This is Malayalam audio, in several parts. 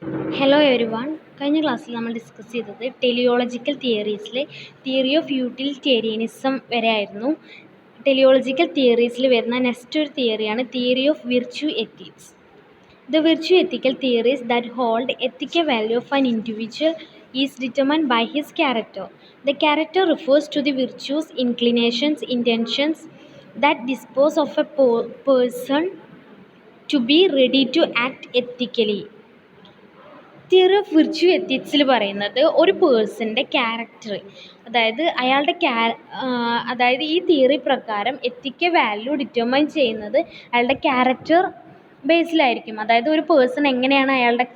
Hello every one. കഴിഞ്ഞ ക്ലാസ്സിൽ നമ്മൾ ഡിസ്കസ് ചെയ്തത് ടെലിയോളജിക്കൽ തിയറീസിലെ തിയറി ഓഫ് യൂട്ടിലിറ്റേറിയനിസം വരെ ആയിരുന്നു. ടെലിയോളജിക്കൽ തിയറീസിൽ വരുന്ന നെക്സ്റ്റ് ഒരു തിയറിയാണ് theory of virtue ethics. The virtue ethical theories that hold ethical value of an individual is determined by his character. The character refers to the virtues, inclinations, intentions that dispose of a person to be ready to act ethically. Theory of virtue എത്തിക്സിൽ പറയുന്നത് ഒരു പേഴ്സൻ്റെ ക്യാരക്ടർ, അതായത് ഈ തിയറി പ്രകാരം എത്തിക്കൽ വാല്യൂ ഡിറ്റർമൈൻ ചെയ്യുന്നത് അയാളുടെ ക്യാരക്ടർ ബേസിലായിരിക്കും. അതായത് ഒരു പേഴ്സൺ എങ്ങനെയാണ് അയാളുടെ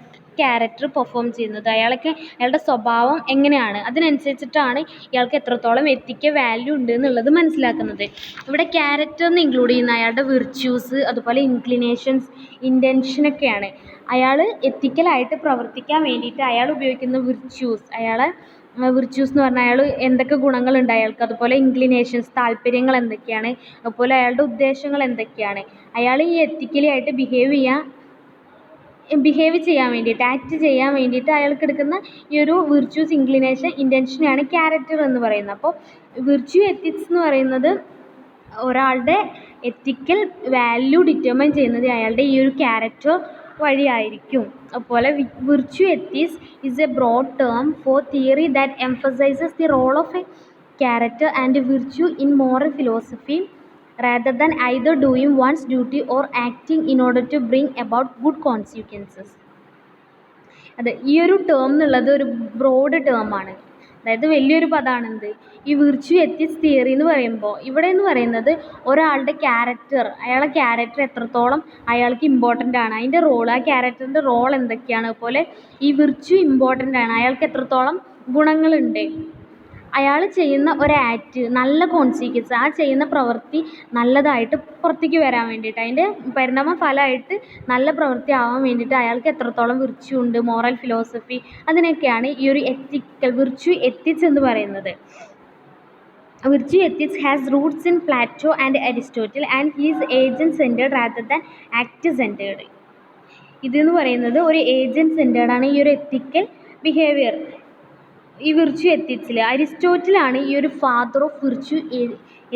ക്യാരക്ടർ പെർഫോം ചെയ്യുന്നത്, അയാളുടെ സ്വഭാവം എങ്ങനെയാണ്, അതിനനുസരിച്ചിട്ടാണ് ഇയാൾക്ക് എത്രത്തോളം എത്തിക്കൽ വാല്യൂ ഉണ്ട് എന്നുള്ളത് മനസ്സിലാക്കുന്നത്. ഇവിടെ ക്യാരക്ടറിന് ഇൻക്ലൂഡ് ചെയ്യുന്ന അയാളുടെ വിർച്യൂസ്, അതുപോലെ ഇൻക്ലിനേഷൻസ്, ഇൻറ്റൻഷനൊക്കെയാണ്. അയാൾ എത്തിക്കലായിട്ട് പ്രവർത്തിക്കാൻ വേണ്ടിയിട്ട് അയാൾ ഉപയോഗിക്കുന്ന വിർച്യൂസ് എന്ന് പറഞ്ഞാൽ അയാൾ എന്തൊക്കെ ഗുണങ്ങളുണ്ട് അയാൾക്ക്, അതുപോലെ ഇൻക്ലിനേഷൻസ്, താല്പര്യങ്ങൾ എന്തൊക്കെയാണ്, അതുപോലെ അയാളുടെ ഉദ്ദേശങ്ങൾ എന്തൊക്കെയാണ്, അയാൾ ഈ എത്തിക്കലി ആയിട്ട് ബിഹേവ് ചെയ്യാൻ വേണ്ടിയിട്ട്, ആക്ട് ചെയ്യാൻ വേണ്ടിയിട്ട് അയാൾക്ക് എടുക്കുന്ന ഈ ഒരു വിർച്യൂസ്, ഇൻക്ലിനേഷൻ, ഇൻറ്റൻഷനെയാണ് ക്യാരക്ടർ എന്ന് പറയുന്നത്. അപ്പോൾ വിർച്യു എത്തിക്സ് എന്ന് പറയുന്നത് ഒരാളുടെ എത്തിക്കൽ വാല്യൂ ഡിറ്റർമൈൻ ചെയ്യുന്നത് അയാളുടെ ഈ ഒരു ക്യാരക്ടർ വഴിയായിരിക്കും. അതുപോലെ virtue ethics is a broad term for theory that emphasizes the role of a character and virtue in moral philosophy rather than either doing one's duty or acting in order to bring about good consequences. അതെ, ഈ ഒരു ടേം എന്നുള്ളത് ഒരു ബ്രോഡ് ടേമാണ്, അതായത് വലിയൊരു പദമാണെന്ത് ഈ വിർച്യു എത്തിക്സ് തിയറി എന്ന് പറയുമ്പോൾ. ഇവിടെ എന്ന് പറയുന്നത് ഒരാളുടെ ക്യാരക്ടർ, അയാളുടെ ക്യാരക്ടർ എത്രത്തോളം അയാൾക്ക് ഇമ്പോർട്ടൻ്റ് ആണ്, അതിൻ്റെ റോൾ, ആ ക്യാരക്ടറിൻ്റെ റോൾ എന്തൊക്കെയാണ്, അതുപോലെ ഈ വിർച്യു ഇമ്പോർട്ടൻ്റ് ആണ്, അയാൾക്ക് എത്രത്തോളം ഗുണങ്ങളുണ്ട്, അയാൾ ചെയ്യുന്ന ഒരു ആക്ട് നല്ല കോൺസിക്വൻസ്, ആ ചെയ്യുന്ന പ്രവൃത്തി നല്ലതായിട്ട് പുറത്തേക്ക് വരാൻ വേണ്ടിയിട്ട്, അതിൻ്റെ പരിണാമ ഫലമായിട്ട് നല്ല പ്രവൃത്തി ആവാൻ വേണ്ടിയിട്ട് അയാൾക്ക് എത്രത്തോളം വിർച്യു ഉണ്ട്, മോറൽ ഫിലോസഫി, അതിനൊക്കെയാണ് ഈ ഒരു വിർച്യു എത്തിക്സ് എന്ന് പറയുന്നത്. Virtue ethics has Roots in Plato and Aristotle and he's agent centred rather than act centred. ഇതെന്ന് പറയുന്നത് ഒരു ഏജന്റ് സെൻറ്റേർഡാണ് ഈ ഒരു എത്തിക്കൽ ബിഹേവിയർ. ഈ വിർച്യു എത്തിക്സിൽ അരിസ്റ്റോട്ടിലാണ് ഈ ഒരു ഫാദർ ഓഫ് വിർച്യു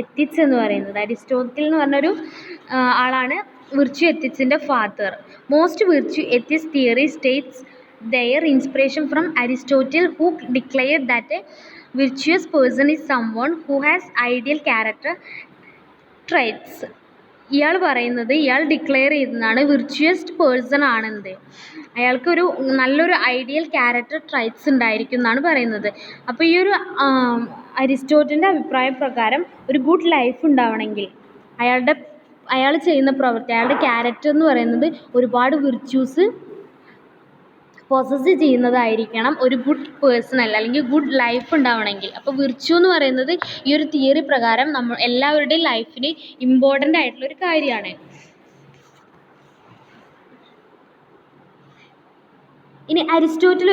എത്തിക്സ് എന്ന് പറയുന്നത്. അരിസ്റ്റോട്ടിൽ എന്ന് പറഞ്ഞൊരു ആളാണ് വിർച്യു എത്തിക്സിൻ്റെ father. Most virtue ethics theory states their inspiration from Aristotle, who declared that a virtuous person is someone who has ideal character traits. ഇയാൾ ഡിക്ലെയർ ചെയ്യുന്നതാണ് വിർച്വസ് പേഴ്സൺ ആണെന്ത്, അയാൾക്കൊരു നല്ലൊരു ഐഡിയൽ ക്യാരക്ടർ ട്രൈറ്റ്സ് ഉണ്ടായിരിക്കും എന്നാണ് പറയുന്നത്. അപ്പോൾ ഈ ഒരു അരിസ്റ്റോട്ടിലിൻ്റെ അഭിപ്രായ പ്രകാരം ഒരു ഗുഡ് ലൈഫ് ഉണ്ടാവണമെങ്കിൽ അയാൾ ചെയ്യുന്ന പ്രവൃത്തി, അയാളുടെ ക്യാരക്ടർ എന്ന് പറയുന്നത് ഒരുപാട് വിർച്യൂസ് പൊസസ് ചെയ്യുന്നതായിരിക്കണം ഒരു ഗുഡ് പേഴ്സൺ അല്ലെങ്കിൽ ഗുഡ് ലൈഫ് ഉണ്ടാവണമെങ്കിൽ. അപ്പോൾ വിർച്യു എന്ന് പറയുന്നത് ഈ ഒരു തിയറി പ്രകാരം എല്ലാവരുടെയും ലൈഫിന് ഇമ്പോർട്ടൻ്റ് ആയിട്ടുള്ളൊരു കാര്യമാണ്. ഇനി അരിസ്റ്റോട്ടിൽ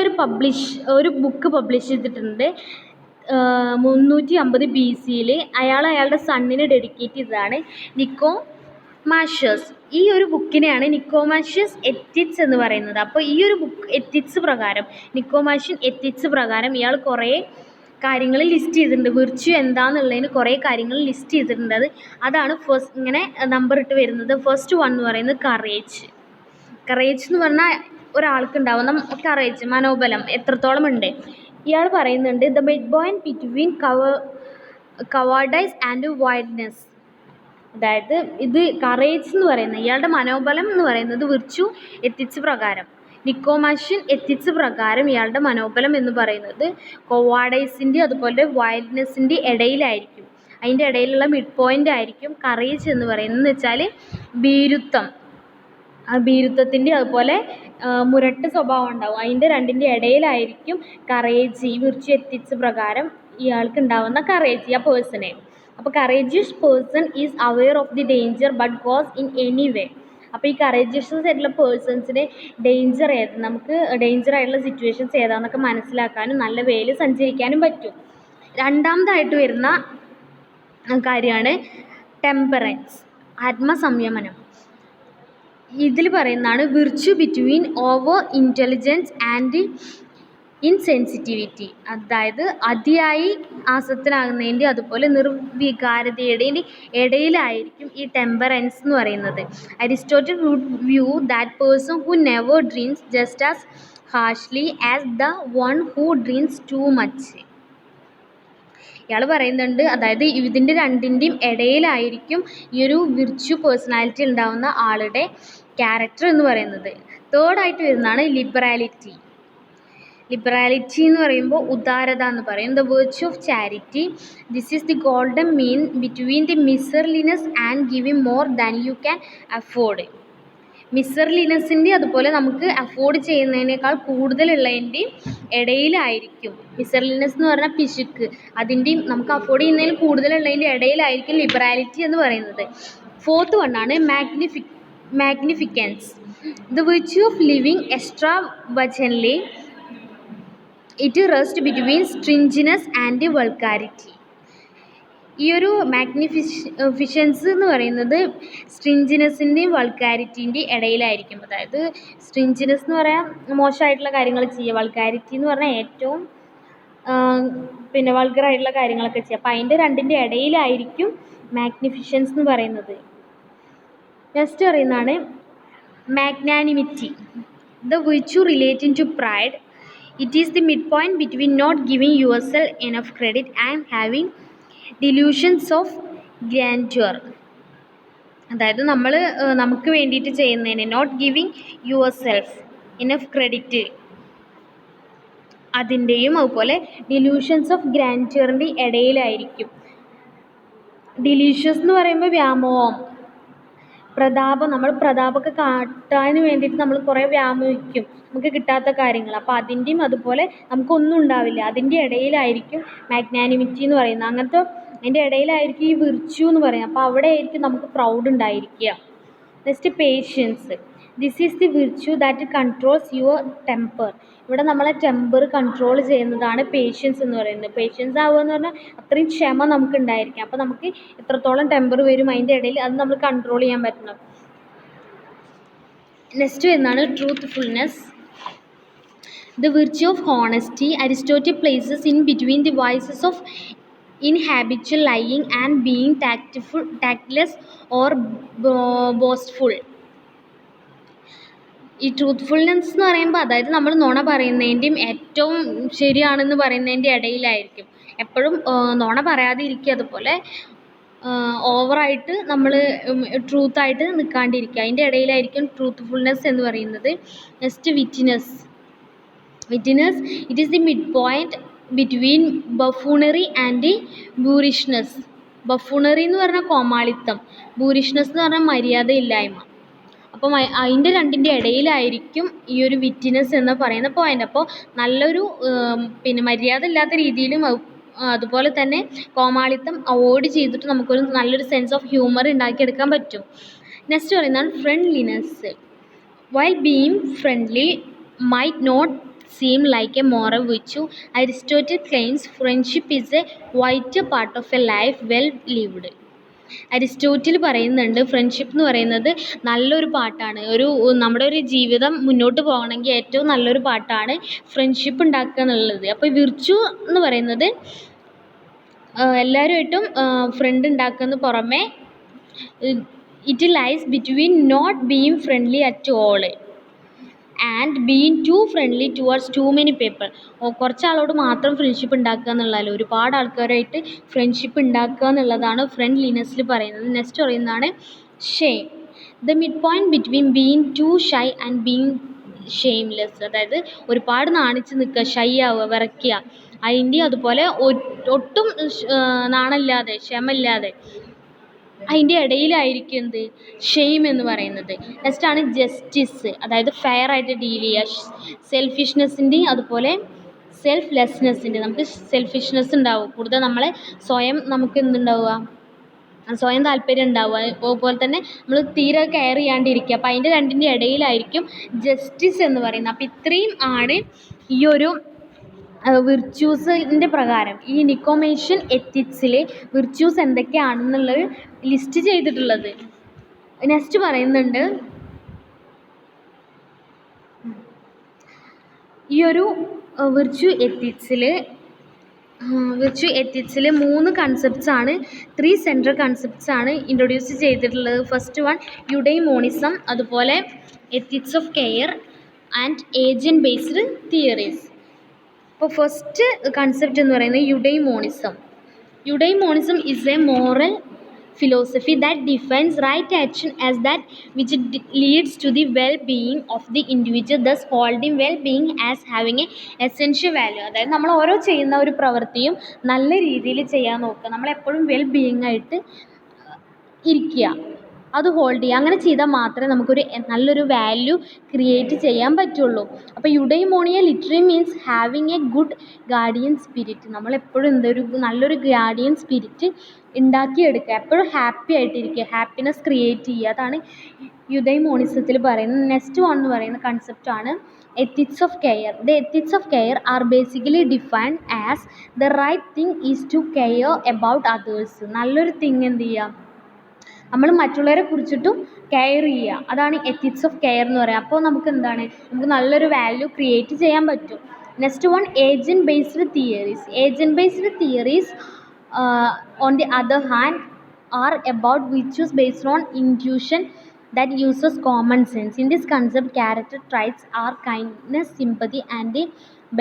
ഒരു ബുക്ക് പബ്ലിഷ് ചെയ്തിട്ടുണ്ട് 350 BC. അയാളുടെ സണ്ണിന് ഡെഡിക്കേറ്റ് ചെയ്തതാണ് നിക്കോമാഷ്യസ്. ഈ ഒരു ബുക്കിനെയാണ് നിക്കോമാഷ്യസ് എത്തിക്സ് എന്ന് പറയുന്നത്. അപ്പോൾ ഈ ഒരു ബുക്ക് എത്തിക്സ് പ്രകാരം, നിക്കോമാഷ്യൻ എത്തിക്സ് പ്രകാരം ഇയാൾ കുറേ കാര്യങ്ങൾ ലിസ്റ്റ് ചെയ്തിട്ടുണ്ട്. വിർച്യു എന്താണെന്നുള്ളതിന് കുറേ കാര്യങ്ങൾ ലിസ്റ്റ് ചെയ്തിട്ടുണ്ട്. അതാണ് ഫസ്റ്റ് ഇങ്ങനെ നമ്പർ ഇട്ട് വരുന്നത്. ഫസ്റ്റ് വൺ എന്ന് പറയുന്നത് കറേജ് എന്ന് പറഞ്ഞാൽ ഒരാൾക്ക് ഉണ്ടാവുന്ന കറേജ്, മനോബലം എത്രത്തോളം ഉണ്ട്. ഇയാൾ പറയുന്നുണ്ട് the mid point between cowardice and wildness. അതായത് ഇത് കറേജ് എന്ന് പറയുന്നത്, ഇയാളുടെ മനോബലം എന്ന് പറയുന്നത് വിർച്യു എത്തിക്സ് പ്രകാരം, നിക്കോമാഷ്യൻ എത്തിക്സ് പ്രകാരം ഇയാളുടെ മനോബലം എന്ന് പറയുന്നത് കൊവാർഡൈസിൻ്റെ അതുപോലെ വൈൽഡ്നെസ്സിൻ്റെ ഇടയിലായിരിക്കും. അതിൻ്റെ ഇടയിലുള്ള മിഡ് പോയിൻ്റ് ആയിരിക്കും കറേജ് എന്ന് പറയുന്നത്. വെച്ചാൽ ഭീരുത്വത്തിൻ്റെ അതുപോലെ മുരട്ട് സ്വഭാവം ഉണ്ടാവും, അതിൻ്റെ രണ്ടിൻ്റെ ഇടയിലായിരിക്കും കറേജ്. ഈ വിർച്യു എത്തിക്സ് പ്രകാരം ഇയാൾക്ക് ഉണ്ടാവുന്ന കറേജ്, ആ പേഴ്സണെ. അപ്പോൾ courageous person is aware of the danger but goes in any way. അപ്പോൾ ഈ കറേജിയസ് ആയിട്ടുള്ള പേഴ്സൺസിന് നമുക്ക് ഡേഞ്ചർ ആയിട്ടുള്ള സിറ്റുവേഷൻസ് ഏതാണെന്നൊക്കെ മനസ്സിലാക്കാനും നല്ല വേയിൽ സഞ്ചരിക്കാനും പറ്റും. രണ്ടാമതായിട്ട് വരുന്ന കാര്യമാണ് ടെമ്പറൻസ്, ആത്മസംയമനം. ഇതിൽ പറയുന്നതാണ് virtue between over intelligence and insensitivity. അതായത് അതിയായി ആസക്തനാകുന്നതിൻ്റെ അതുപോലെ നിർവികാരതയുടെയും ഇടയിലായിരിക്കും ഈ ടെമ്പറൻസ് എന്ന് പറയുന്നത്. Aristotle would view that person who never dreams just as harshly as the one who dreams too much. ഇയാൾ പറയുന്നുണ്ട്, അതായത് ഇതിൻ്റെ രണ്ടിൻ്റെയും ഇടയിലായിരിക്കും ഈ ഒരു വിർച്വു പേഴ്സണാലിറ്റി ഉണ്ടാകുന്ന ആളുടെ ക്യാരക്ടർ എന്ന് പറയുന്നത്. തേർഡായിട്ട് വരുന്നതാണ് ലിബറാലിറ്റി. ലിബറാലിറ്റി എന്ന് പറയുമ്പോൾ ഉദാരത എന്ന് പറയും. The virtue of charity. This is the golden mean between the miserliness and giving more than you can afford. മിസർലിനെസ്സിൻ്റെ അതുപോലെ നമുക്ക് അഫോർഡ് ചെയ്യുന്നതിനേക്കാൾ കൂടുതലുള്ളതിൻ്റെയും ഇടയിലായിരിക്കും. മിസർലിനെസ് എന്ന് പറഞ്ഞാൽ പിശുക്ക്, അതിൻ്റെയും നമുക്ക് അഫോർഡ് ചെയ്യുന്നതിൽ കൂടുതലുള്ളതിൻ്റെ ഇടയിലായിരിക്കും ലിബറാലിറ്റി എന്ന് പറയുന്നത്. ഫോർത്ത് വണ്ണാണ് magnificence. The virtue of living extravagantly. It rests between stringiness and vulgarity. ഈ ഒരു മാഗ്നിഫിഷൻസ് എന്ന് പറയുന്നത് സ്ട്രിഞ്ചിനസിൻ്റെയും വൾഗാരിറ്റീൻ്റെയും ഇടയിലായിരിക്കും. അതായത് സ്ട്രിഞ്ചിനസ് എന്ന് പറയാൻ മോശമായിട്ടുള്ള കാര്യങ്ങൾ ചെയ്യുക, വൾഗാരിറ്റി എന്ന് പറഞ്ഞാൽ ഏറ്റവും വൾഗറായിട്ടുള്ള കാര്യങ്ങളൊക്കെ ചെയ്യുക. അപ്പോൾ അതിൻ്റെ രണ്ടിൻ്റെ ഇടയിലായിരിക്കും മാഗ്നിഫിഷൻസ് എന്ന് പറയുന്നത്. നെക്സ്റ്റ് പറയുന്നതാണ് magnanimity. The virtue relating to pride. It is the mid point between not giving yourself enough credit and having delusions of grandeur. അതായത് നമുക്ക് വേണ്ടിയിട്ട് ചെയ്യുന്നതിന് not giving yourself enough credit അതിൻ്റെയും അതുപോലെ ഡിലൂഷൻസ് ഓഫ് ഗ്രാൻഡ്യൂറിൻ്റെ ഇടയിലായിരിക്കും. ഡിലീഷ്യസ് എന്ന് പറയുമ്പോൾ വ്യാമോഹം, പ്രതാപം. നമ്മൾ പ്രതാപമൊക്കെ കാട്ടാൻ വേണ്ടിയിട്ട് നമ്മൾ കുറേ വ്യാമോഹിക്കും, നമുക്ക് കിട്ടാത്ത കാര്യങ്ങൾ. അപ്പോൾ അതിൻ്റെയും അതുപോലെ നമുക്കൊന്നും ഉണ്ടാവില്ല, അതിൻ്റെ ഇടയിലായിരിക്കും മാഗ്നാനിമിറ്റി എന്ന് പറയുന്നത്. അങ്ങനത്തെ അതിൻ്റെ ഇടയിലായിരിക്കും ഈ വിർച്യു എന്ന് പറയുന്നത്. അപ്പോൾ അവിടെ ആയിരിക്കും നമുക്ക് പ്രൗഡ് ഉണ്ടായിരിക്കുക. Next patience. This is the virtue that controls your temper. ഇവിടെ നമ്മളെ ടെമ്പർ കൺട്രോൾ ചെയ്യുന്നതാണ് പേഷ്യൻസ് എന്ന് പറയുന്നത്. പേഷ്യൻസ് ആവുക എന്ന് പറഞ്ഞാൽ അത്രയും ക്ഷമ നമുക്ക് ഉണ്ടായിരിക്കും. അപ്പോൾ നമുക്ക് എത്രത്തോളം ടെമ്പർ വരും അതിൻ്റെ ഇടയിൽ അത് നമ്മൾ കൺട്രോൾ ചെയ്യാൻ പറ്റണം. നെക്സ്റ്റ് വരുന്നതാണ് truthfulness. The virtue of honesty. Aristotle places in between the വൈസസ് of inhabitual lying and being tactless or boastful. ഈ ട്രൂത്ത്ഫുൾനെസ് എന്ന് പറയുമ്പോൾ അതായത് നമ്മൾ നുണ പറയുന്നതിൻ്റെയും ഏറ്റവും ശരിയാണെന്ന് പറയുന്നതിൻ്റെ ഇടയിലായിരിക്കും. എപ്പോഴും നുണ പറയാതെ ഇരിക്കുക, അതുപോലെ ഓവറായിട്ട് നമ്മൾ ട്രൂത്തായിട്ട് നിൽക്കാണ്ടിരിക്കുക, അതിൻ്റെ ഇടയിലായിരിക്കും ട്രൂത്ത്ഫുൾനെസ് എന്ന് പറയുന്നത്. Next witness. It is the mid point between buffoonery and boorishness. Buffoonery എന്ന് പറഞ്ഞാൽ കോമാളിത്തം, ബൂറിഷ്നെസ് എന്ന് പറഞ്ഞാൽ മര്യാദയില്ലായ്മ. അപ്പം അതിൻ്റെ രണ്ടിൻ്റെ ഇടയിലായിരിക്കും ഈ ഒരു വിറ്റ്നസ് എന്ന് പറയുന്ന പോയിൻ്റ്. അപ്പോൾ നല്ലൊരു മര്യാദ ഇല്ലാത്ത രീതിയിലും അതുപോലെ തന്നെ കോമാളിത്തം അവോയ്ഡ് ചെയ്തിട്ട് നമുക്കൊരു നല്ലൊരു സെൻസ് ഓഫ് ഹ്യൂമർ ഉണ്ടാക്കിയെടുക്കാൻ പറ്റും. നെക്സ്റ്റ് പറയുന്നതാണ് friendliness. While being friendly might not seem like a moral virtue, Aristotle claims friendship is a vital part of a life well lived. Aristotle പറയുന്നുണ്ട് ഫ്രണ്ട്ഷിപ്പ് എന്ന് പറയുന്നത് നല്ലൊരു പാട്ടാണ്, നമ്മുടെ ഒരു ജീവിതം മുന്നോട്ട് പോകണമെങ്കിൽ ഏറ്റവും നല്ലൊരു പാട്ടാണ് ഫ്രണ്ട്ഷിപ്പ് ഉണ്ടാക്കുക എന്നുള്ളത്. അപ്പോൾ വിർച്യു എന്ന് പറയുന്നത് എല്ലാവരുമായിട്ടും ഫ്രണ്ട് ഉണ്ടാക്കുന്ന പുറമെ it lies between not being friendly at all and being too friendly towards too many people. കുറച്ച് ആളോട് മാത്രം ഫ്രണ്ട്ഷിപ്പ് ഉണ്ടാക്കുക എന്നുള്ളതല്ല, ഒരുപാട് ആൾക്കാരായിട്ട് ഫ്രണ്ട്ഷിപ്പ് ഉണ്ടാക്കുക എന്നുള്ളതാണ് ഫ്രണ്ട്ലിനെസ്സിൽ പറയുന്നത്. നെക്സ്റ്റ് പറയുന്നതാണ് shame. The mid point between being too shy and being shameless. അതായത് ഒരുപാട് നാണിച്ച് നിൽക്കുക, ഷൈ ആവുക, വിറയ്ക്കുക, അതിൻ്റെ അതുപോലെ ഒട്ടും നാണമില്ലാതെ ക്ഷമയില്ലാതെ അതിൻ്റെ ഇടയിലായിരിക്കും എന്ത് ഷെയിം എന്ന് പറയുന്നത്. നെക്സ്റ്റാണ് ജസ്റ്റിസ്, അതായത് ഫെയർ ആയിട്ട് ഡീൽ ചെയ്യുക. സെൽഫിഷ്നെസ്സിൻ്റെയും അതുപോലെ സെൽഫ്ലെസ്നെസ്സിൻ്റെ, നമുക്ക് സെൽഫിഷ്നെസ് ഉണ്ടാവും കൂടുതൽ, നമ്മളെ സ്വയം നമുക്ക് എന്തുണ്ടാവുക, സ്വയം താല്പര്യം ഉണ്ടാവുക, അതുപോലെ തന്നെ നമ്മൾ തീരെ കെയർ ചെയ്യാണ്ടിരിക്കുക. അപ്പോൾ അതിൻ്റെ രണ്ടിൻ്റെ ഇടയിലായിരിക്കും ജസ്റ്റിസ് എന്ന് പറയുന്നത്. അപ്പോൾ ഇത്രയും ആണ് ഈ ഒരു വിർച്യൂസിൻ്റെ പ്രകാരം ഈ നിക്കോമേഷ്യൻ എത്തിക്സിൽ വിർച്യൂസ് എന്തൊക്കെയാണെന്നുള്ളത് ലിസ്റ്റ് ചെയ്തിട്ടുള്ളത്. നെക്സ്റ്റ് പറയുന്നുണ്ട് ഈ ഒരു വിർച്വു എത്തിക്സിൽ 3 കൺസെപ്റ്റ്സാണ്, 3 സെൻട്രൽ കൺസെപ്റ്റ്സാണ് ഇൻട്രൊഡ്യൂസ് ചെയ്തിട്ടുള്ളത്. ഫസ്റ്റ് വൺ യുഡൈമോണിസം, അതുപോലെ ethics of care and agent based theories. അപ്പോൾ ഫസ്റ്റ് കൺസെപ്റ്റ് എന്ന് പറയുന്നത് യുഡൈമോണിസം is a moral philosophy that defines right action as that which leads to the well-being of the individual, thus holding well-being as having a essential value. അതായത് നമ്മൾ ഓരോ ചെയ്യുന്ന ഒരു പ്രവൃത്തിയും നല്ല രീതിയിൽ ചെയ്യാൻ നോക്കുക, നമ്മളെപ്പോഴും വെൽ-ബീയിങ് ആയിട്ട് ഇരിക്കുക, അത് ഹോൾഡ് ചെയ്യുക. അങ്ങനെ ചെയ്താൽ മാത്രമേ നമുക്കൊരു നല്ലൊരു വാല്യൂ ക്രിയേറ്റ് ചെയ്യാൻ പറ്റുള്ളൂ. അപ്പോൾ eudaimonia literally means having a good guardian spirit. നമ്മളെപ്പോഴും നല്ലൊരു ഗാർഡിയൻ സ്പിരിറ്റ് ഉണ്ടാക്കിയെടുക്കുക, എപ്പോഴും ഹാപ്പി ആയിട്ടിരിക്കുക, ഹാപ്പിനെസ് ക്രിയേറ്റ് ചെയ്യുക. അതാണ് യുഡൈമോണിസത്തിൽ പറയുന്നത്. നെക്സ്റ്റ് വൺ എന്ന് പറയുന്ന കൺസെപ്റ്റാണ് ethics of care. The ethics of care are basically defined as the right thing is to care about others. നല്ലൊരു തിങ് എന്ത് ചെയ്യുക, നമ്മൾ മറ്റുള്ളവരെ കുറിച്ചിട്ടും കെയർ ചെയ്യുക, അതാണ് എത്തിക്സ് ഓഫ് കെയർ എന്ന് പറയുക. അപ്പോൾ നമുക്ക് നല്ലൊരു വാല്യൂ ക്രിയേറ്റ് ചെയ്യാൻ പറ്റും. Next one agent based theories. Agent based theories on the other hand are about virtues based on intuition that uses common sense. In this concept, character traits are kindness, sympathy and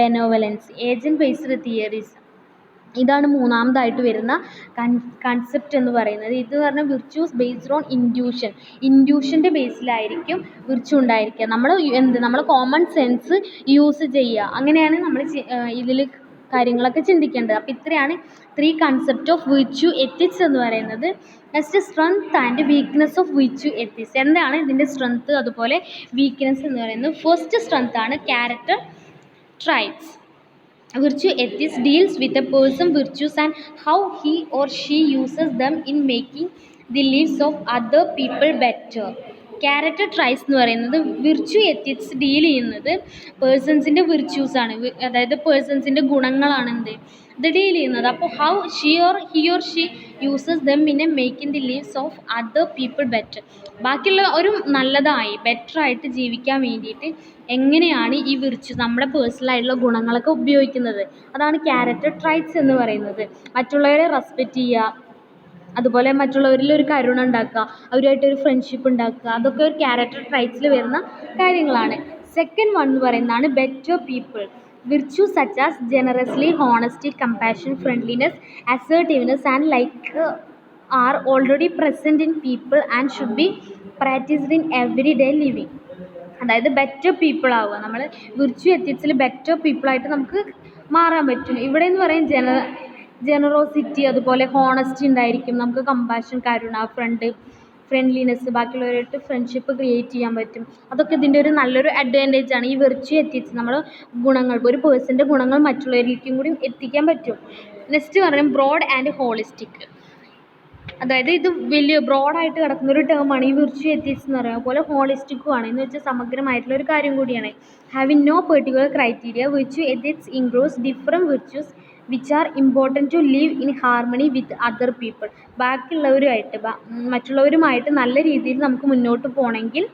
benevolence. Agent based theories, ഇതാണ് മൂന്നാമതായിട്ട് വരുന്ന കൺസെപ്റ്റ് എന്ന് പറയുന്നത്. ഇത് പറഞ്ഞാൽ വിർച്യൂസ് ബേസ്ഡ് ഓൺ ഇൻറ്റ്യൂഷൻ്റെ ബേസിലായിരിക്കും വിർച്യൂ ഉണ്ടായിരിക്കുക. നമ്മൾ കോമൺ സെൻസ് യൂസ് ചെയ്യുക, അങ്ങനെയാണ് നമ്മൾ ഇതിൽ കാര്യങ്ങളൊക്കെ ചിന്തിക്കേണ്ടത്. അപ്പോൾ ഇത്രയാണ് 3 കൺസെപ്റ്റ് ഓഫ് വിർച്യൂ എത്തിക്സ് എന്ന് പറയുന്നത്. Next strength and weakness of virtue ethics. എന്താണ് ഇതിൻ്റെ സ്ട്രെങ്ത് അതുപോലെ വീക്ക്നെസ് എന്ന് പറയുന്നത്? ഫസ്റ്റ് സ്ട്രെങ്ത് ആണ് character traits. Virtue ethics deals with a person's virtues and how he or she uses them in making the lives of other people better. Character traits എന്ന് പറയുന്നത് വിർച്വു എത്തിക്സ് ഡീൽ ചെയ്യുന്നത് പേഴ്സൺസിൻ്റെ വിർച്യൂസാണ്, അതായത് പേഴ്സൺസിൻ്റെ ഗുണങ്ങളാണ് ഇത് ഡീൽ ചെയ്യുന്നത്. അപ്പോൾ how he or she uses them in A making the leaves of other people better. ബാക്കിയുള്ള ഒരു നല്ലതായി ബെറ്ററായിട്ട് ജീവിക്കാൻ വേണ്ടിയിട്ട് എങ്ങനെയാണ് ഈ വിർച്യൂ നമ്മുടെ പേഴ്സണലായിട്ടുള്ള ഗുണങ്ങളൊക്കെ ഉപയോഗിക്കുന്നത്, അതാണ് ക്യാരക്ടർ ട്രൈറ്റ്സ് എന്ന് പറയുന്നത്. മറ്റുള്ളവരെ റെസ്പെക്റ്റ് ചെയ്യുക, അതുപോലെ മറ്റുള്ളവരിൽ ഒരു കരുണ ഉണ്ടാക്കുക, അവരുമായിട്ടൊരു ഫ്രണ്ട്ഷിപ്പ് ഉണ്ടാക്കുക, അതൊക്കെ ഒരു ക്യാരക്ടർ ട്രൈറ്റ്സിൽ വരുന്ന കാര്യങ്ങളാണ്. സെക്കൻഡ് വൺ എന്ന് പറയുന്നതാണ് better people. Virtue such as generously, honesty, compassion, friendliness, assertiveness and like are already present in people and should be practised in every day living. അതായത് ബെറ്റർ പീപ്പിൾ ആവുക, നമ്മൾ വിർച്വു എത്തിക്സിൽ ബെറ്റർ പീപ്പിളായിട്ട് നമുക്ക് മാറാൻ പറ്റും. ഇവിടെ എന്ന് പറയും ജനറോസിറ്റി, അതുപോലെ ഹോണസ്റ്റി ഉണ്ടായിരിക്കും, നമുക്ക് കമ്പാഷൻ, കരുണ, ഫ്രണ്ട്ലിനെസ്, ബാക്കിയുള്ളവരായിട്ട് ഫ്രണ്ട്ഷിപ്പ് ക്രിയേറ്റ് ചെയ്യാൻ പറ്റും. അതൊക്കെ ഇതിൻ്റെ ഒരു നല്ലൊരു അഡ്വാൻറ്റേജ് ആണ്. ഈ വിർച്വു എത്തിക്സ് നമ്മൾ ഒരു പേഴ്സൻ്റെ ഗുണങ്ങൾ മറ്റുള്ളവരിലേക്കും കൂടി എത്തിക്കാൻ പറ്റും. നെക്സ്റ്റ് പറയും ബ്രോഡ് ആൻഡ് ഹോളിസ്റ്റിക്. അതായത് ഇത് വലിയ ബ്രോഡായിട്ട് കിടക്കുന്ന ഒരു ടേമാണ് ഈ വിർച്വു എത്തിക്സ് എന്ന് പറയുന്നത്. അതുപോലെ ഹോളിസ്റ്റിക്കും ആണ്, എന്ന് വെച്ചാൽ സമഗ്രമായിട്ടുള്ള ഒരു കാര്യം കൂടിയാണ്. Having no particular criteria, virtue ethics includes different virtues which are important to live in harmony with other people. മറ്റുള്ളവരുമായിട്ട് നല്ല രീതിയിൽ നമുക്ക് മുന്നോട്ട് പോകണമെങ്കിൽ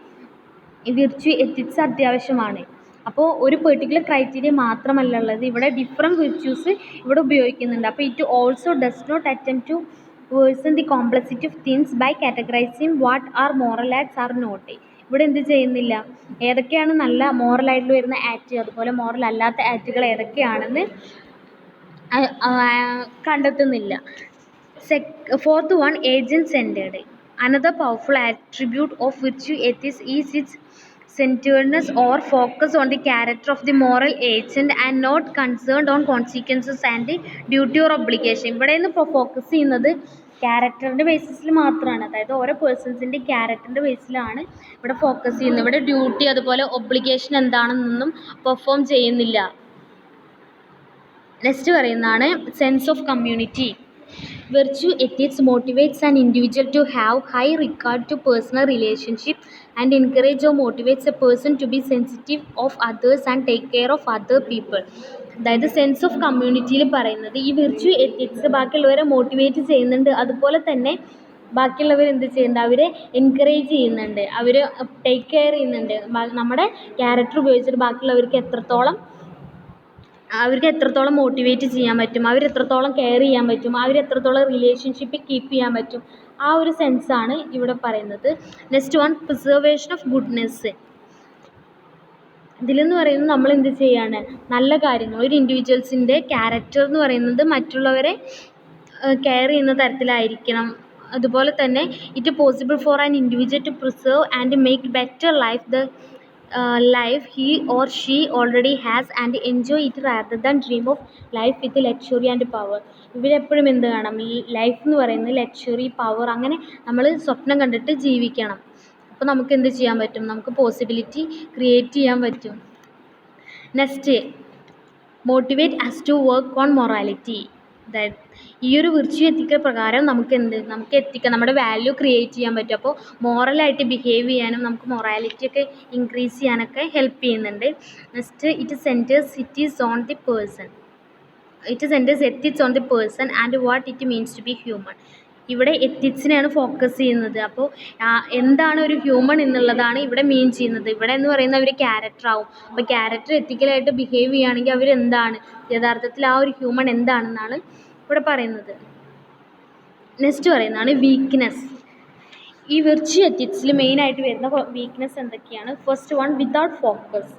ഈ വിർച്വു എത്തിക്സ് അത്യാവശ്യമാണ്. അപ്പോൾ ഒരു പെർട്ടിക്കുലർ ക്രൈറ്റീരിയ മാത്രമല്ല ഉള്ളത്, ഇവിടെ ഡിഫറെൻറ്റ് വിർച്യൂസ് ഇവിടെ ഉപയോഗിക്കുന്നുണ്ട്. അപ്പോൾ it also does not attempt to version the complexity of things by categorising what are moral acts are not. ഇവിടെ എന്ത് ചെയ്യുന്നില്ല, ഏതൊക്കെയാണ് നല്ല മോറലായിട്ട് വരുന്ന ആക്ട്, അതുപോലെ മോറൽ അല്ലാത്ത ആക്റ്റുകൾ ഏതൊക്കെയാണെന്ന് കണ്ടെത്തുന്നില്ല. Fourth one agent centered. Another powerful attribute of virtue ethics is its centeredness or focus on the character of the moral agent and not concerned on consequences and the duty or obligation. ഇവിടെ നിന്ന് ഫോക്കസ് ചെയ്യുന്നത് ക്യാരക്ടറിൻ്റെ ബേസിസിൽ മാത്രമാണ്, അതായത് ഓരോ പേഴ്സൺസിൻ്റെ ക്യാരക്ടറിൻ്റെ ബേസിലാണ് ഇവിടെ ഫോക്കസ് ചെയ്യുന്നത്. ഇവിടെ ഡ്യൂട്ടി അതുപോലെ ഒബ്ലിഗേഷൻ എന്താണെന്നൊന്നും പെർഫോം ചെയ്യുന്നില്ല. നെക്സ്റ്റ് പറയുന്നതാണ് sense of community. Virtue ethics motivates an individual to have high regard to personal relationship and encourage or motivates a person to be sensitive of others and take care of other people. അതായത് സെൻസ് ഓഫ് കമ്മ്യൂണിറ്റിയിൽ പറയുന്നത് ഈ വിർച്വു എത്തിക്സ് ബാക്കിയുള്ളവരെ മോട്ടിവേറ്റ് ചെയ്യുന്നുണ്ട്, അതുപോലെ തന്നെ ബാക്കിയുള്ളവർ എന്ത് ചെയ്യുന്നുണ്ട്, അവരെ എൻകറേജ് ചെയ്യുന്നുണ്ട്, അവർ ടേക്ക് കെയർ ചെയ്യുന്നുണ്ട്. നമ്മുടെ ക്യാരക്ടർ ഉപയോഗിച്ചിട്ട് ബാക്കിയുള്ളവർക്ക് എത്രത്തോളം അവർക്ക് എത്രത്തോളം മോട്ടിവേറ്റ് ചെയ്യാൻ പറ്റും, അവരെത്രത്തോളം കെയർ ചെയ്യാൻ പറ്റും, അവരെത്രത്തോളം റിലേഷൻഷിപ്പ് കീപ്പ് ചെയ്യാൻ പറ്റും, ആ ഒരു സെൻസാണ് ഇവിടെ പറയുന്നത്. Next one, preservation of goodness. ഇതിലെന്ന് പറയുന്നത് നമ്മൾ എന്ത് ചെയ്യാണ്, നല്ല കാര്യങ്ങൾ, ഒരു ഇൻഡിവിജ്വൽസിൻ്റെ ക്യാരക്ടർ എന്ന് പറയുന്നത് മറ്റുള്ളവരെ കെയർ ചെയ്യുന്ന തരത്തിലായിരിക്കണം. അതുപോലെ തന്നെ it possible for an individual to preserve and make better life the life he or she already has and enjoy it rather than dream of life with luxury and power. ഇവരെപ്പോഴും എന്ത് കാണാം, ലൈഫ് എന്ന് പറയുന്നത് ലക്ഷറി, പവർ, അങ്ങനെ നമ്മൾ സ്വപ്നം കണ്ടിട്ട് ജീവിക്കണം. അപ്പോൾ നമുക്ക് എന്ത് ചെയ്യാൻ പറ്റും, നമുക്ക് പോസിബിലിറ്റി ക്രിയേറ്റ് ചെയ്യാൻ പറ്റും. Next, motivate us to work on morality. അതായത് ഈ ഒരു വിർച്വൽ എത്തിക്കൽ പ്രകാരം നമുക്ക് നമ്മുടെ വാല്യൂ ക്രിയേറ്റ് ചെയ്യാൻ പറ്റും. അപ്പോൾ മോറലായിട്ട് ബിഹേവ് ചെയ്യാനും നമുക്ക് മൊറാലിറ്റി ഒക്കെ ഇൻക്രീസ് ചെയ്യാനൊക്കെ ഹെൽപ്പ് ചെയ്യുന്നുണ്ട്. Next, it centres ethics on the person and what it means to be human. ഇവിടെ എത്തിക്സിനെയാണ് ഫോക്കസ് ചെയ്യുന്നത്. അപ്പോൾ എന്താണ് ഒരു ഹ്യൂമൻ എന്നുള്ളതാണ് ഇവിടെ മീൻ ചെയ്യുന്നത്. ഇവിടെ എന്ന് പറയുന്നത് അവർ ക്യാരക്ടറാവും. അപ്പോൾ ക്യാരക്ടർ എത്തിക്കലായിട്ട് ബിഹേവ് ചെയ്യുകയാണെങ്കിൽ അവരെന്താണ് യഥാർത്ഥത്തിൽ ആ ഒരു ഹ്യൂമൻ എന്താണെന്നാണ് ഇവിടെ പറയുന്നത്. നെക്സ്റ്റ് പറയുന്നതാണ് വീക്ക്നെസ്. ഈ വിർച്വൽ എത്തിക്സിൽ മെയിനായിട്ട് വരുന്ന വീക്ക്നെസ് എന്തൊക്കെയാണ്? First one, without focus.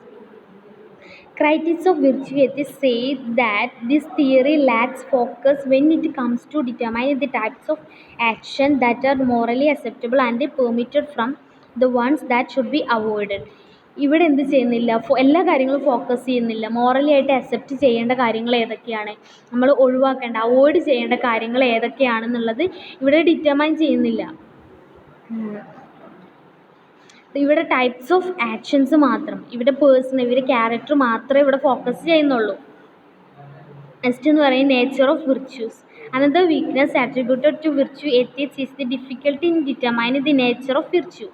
Critics of virtue ethics say that this theory lacks focus when it comes to determining the types of action that are morally acceptable and permitted from the ones that should be avoided. ഇവിടെ എന്ത് ചെയ്യുന്നില്ല, എല്ലാ കാര്യങ്ങളും ഫോക്കസ് ചെയ്യുന്നില്ല. മോറലി ആയിട്ട് അക്സെപ്റ്റ് ചെയ്യേണ്ട കാര്യങ്ങൾ ഏതൊക്കെയാണ്, നമ്മൾ ഒഴിവാക്കേണ്ട അവോയ്ഡ് ചെയ്യേണ്ട കാര്യങ്ങൾ ഏതൊക്കെയാണെന്നുള്ളത് ഇവിടെ ഡിറ്റർമൈൻ ചെയ്യുന്നില്ല. ഇവിടെ ടൈപ്സ് ഓഫ് ആക്ഷൻസ് മാത്രം, ഇവിടെ ഇവരുടെ ക്യാരക്ടർ മാത്രമേ ഇവിടെ ഫോക്കസ് ചെയ്യുന്നുള്ളൂ. നെക്സ്റ്റ് എന്ന് പറയുന്നത് nature of virtues. Another weakness attributed to virtue ethics is the difficulty in determining the nature of virtue.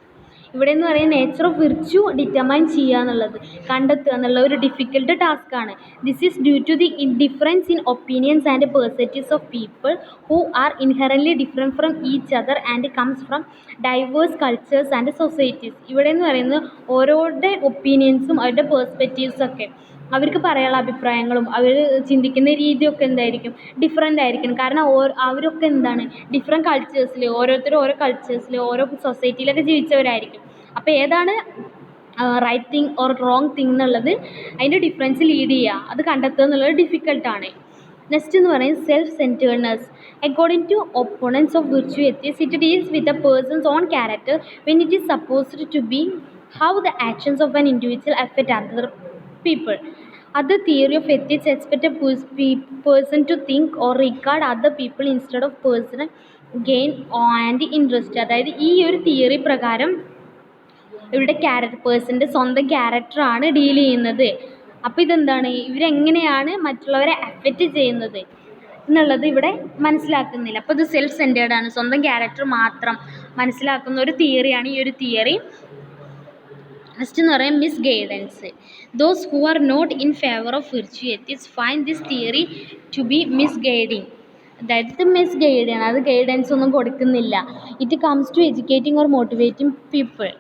ഇവിടെ എന്ന് പറയുന്നത് നേച്ചർ ഓഫ് വിർച്യു ഡിറ്റർമൈൻ ചെയ്യുക എന്നുള്ളത്, കണ്ടെത്തുക എന്നുള്ള ഒരു ഡിഫിക്കൽട്ട് ടാസ്ക്കാണ്. This is due to the difference in opinions and perspectives of people who are inherently different from each other and comes from diverse cultures and societies. ഇവിടെ എന്ന് പറയുന്നത് ഓരോരുടെ ഒപ്പീനിയൻസും അവരുടെ പെർസ്പെക്റ്റീവ്സൊക്കെ, അവർക്ക് പറയാനുള്ള അഭിപ്രായങ്ങളും അവർ ചിന്തിക്കുന്ന രീതിയൊക്കെ എന്തായിരിക്കും, ഡിഫറെൻ്റ് ആയിരിക്കണം. കാരണം അവരൊക്കെ എന്താണ് ഡിഫറെൻറ്റ് കൾച്ചേഴ്സിൽ, ഓരോരുത്തരും ഓരോ കൾച്ചേഴ്സിൽ ഓരോ സൊസൈറ്റിയിലൊക്കെ ജീവിച്ചവരായിരിക്കും. അപ്പോൾ ഏതാണ് right thing or wrong thing എന്നുള്ളത്, അതിൻ്റെ ഡിഫറൻസ് ലീഡ് ചെയ്യുക, അത് കണ്ടെത്തുക എന്നുള്ളത് ഡിഫിക്കൽട്ടാണ്. നെക്സ്റ്റ് എന്ന് പറയുന്നത് self centredness. According to opponents of virtual ethics, it deals with a person's own character when it is supposed to be how the actions of an individual affect other people. Other theory of ethics expect a person to think or regard other people instead of personal gain and interest. അതായത് ഈ ഒരു തിയറി പ്രകാരം ഇവരുടെ പേഴ്സൻ്റെ സ്വന്തം ക്യാരക്ടറാണ് ഡീൽ ചെയ്യുന്നത്. അപ്പോൾ ഇതെന്താണ്, ഇവരെങ്ങനെയാണ് മറ്റുള്ളവരെ അഫക്റ്റ് ചെയ്യുന്നത് എന്നുള്ളത് ഇവിടെ മനസ്സിലാക്കുന്നില്ല. അപ്പോൾ ഇത് സെൽഫ് സെൻറ്റേർഡാണ്, സ്വന്തം ക്യാരക്ടർ മാത്രം മനസ്സിലാക്കുന്ന ഒരു തിയറിയാണ് ഈ ഒരു തിയറി. നെക്സ്റ്റ് എന്ന് പറയുന്നത് misguidance. Those who are not in favour of virtual ethics find this theory to be misguiding. അതായത് ഇത് മിസ് ഗൈഡാണ്, അത് ഗൈഡൻസ് ഒന്നും കൊടുക്കുന്നില്ല. It comes to educating or motivating people.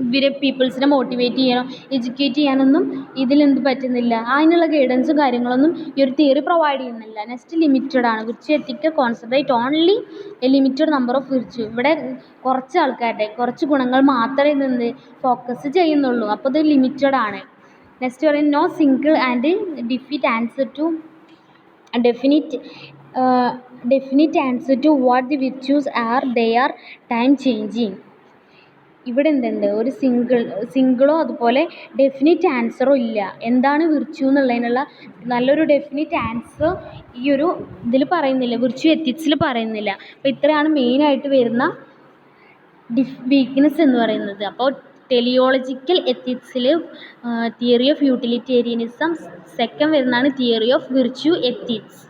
ഇവരെ പീപ്പിൾസിനെ മോട്ടിവേറ്റ് ചെയ്യണം, എഡ്യൂക്കേറ്റ് ചെയ്യാനൊന്നും ഇതിലെന്ത് പറ്റുന്നില്ല, അതിനുള്ള ഗൈഡൻസും കാര്യങ്ങളൊന്നും ഈ ഒരു തിയറി പ്രൊവൈഡ് ചെയ്യുന്നില്ല. നെക്സ്റ്റ് ലിമിറ്റഡ് ആണ്. Virtual ethics concentrate only A limited number of virtue. ഇവിടെ കുറച്ച് ആൾക്കാരുടെ കുറച്ച് ഗുണങ്ങൾ മാത്രമേ ഇതെന്ത് ഫോക്കസ് ചെയ്യുന്നുള്ളൂ. അപ്പോൾ ഇത് ലിമിറ്റഡ് ആണ്. നെക്സ്റ്റ് പറയുന്നത് no single and definite answer to what the virtues are, they are time changing. ഇവിടെ എന്തുണ്ട്, ഒരു സിംഗിളോ അതുപോലെ ഡെഫിനിറ്റ് ആൻസറോ ഇല്ല. എന്താണ് വിർച്യു എന്നുള്ളതിനുള്ള നല്ലൊരു ഡെഫിനിറ്റ് ആൻസർ ഈ ഒരു ഇതിൽ പറയുന്നില്ല, വിർച്വൽ എത്തിക്സിൽ പറയുന്നില്ല. അപ്പോൾ ഇത്രയാണ് മെയിനായിട്ട് വരുന്ന വീക്ക്നെസ് എന്ന് പറയുന്നത്. അപ്പോൾ ടെലിയോളജിക്കൽ എത്തിക്സിൽ തിയറി ഓഫ് യൂട്ടിലിറ്റേറിയനിസം, സെക്കൻഡ് വരുന്നതാണ് തിയറി ഓഫ് വിർച്വൽ എത്തിക്സ്.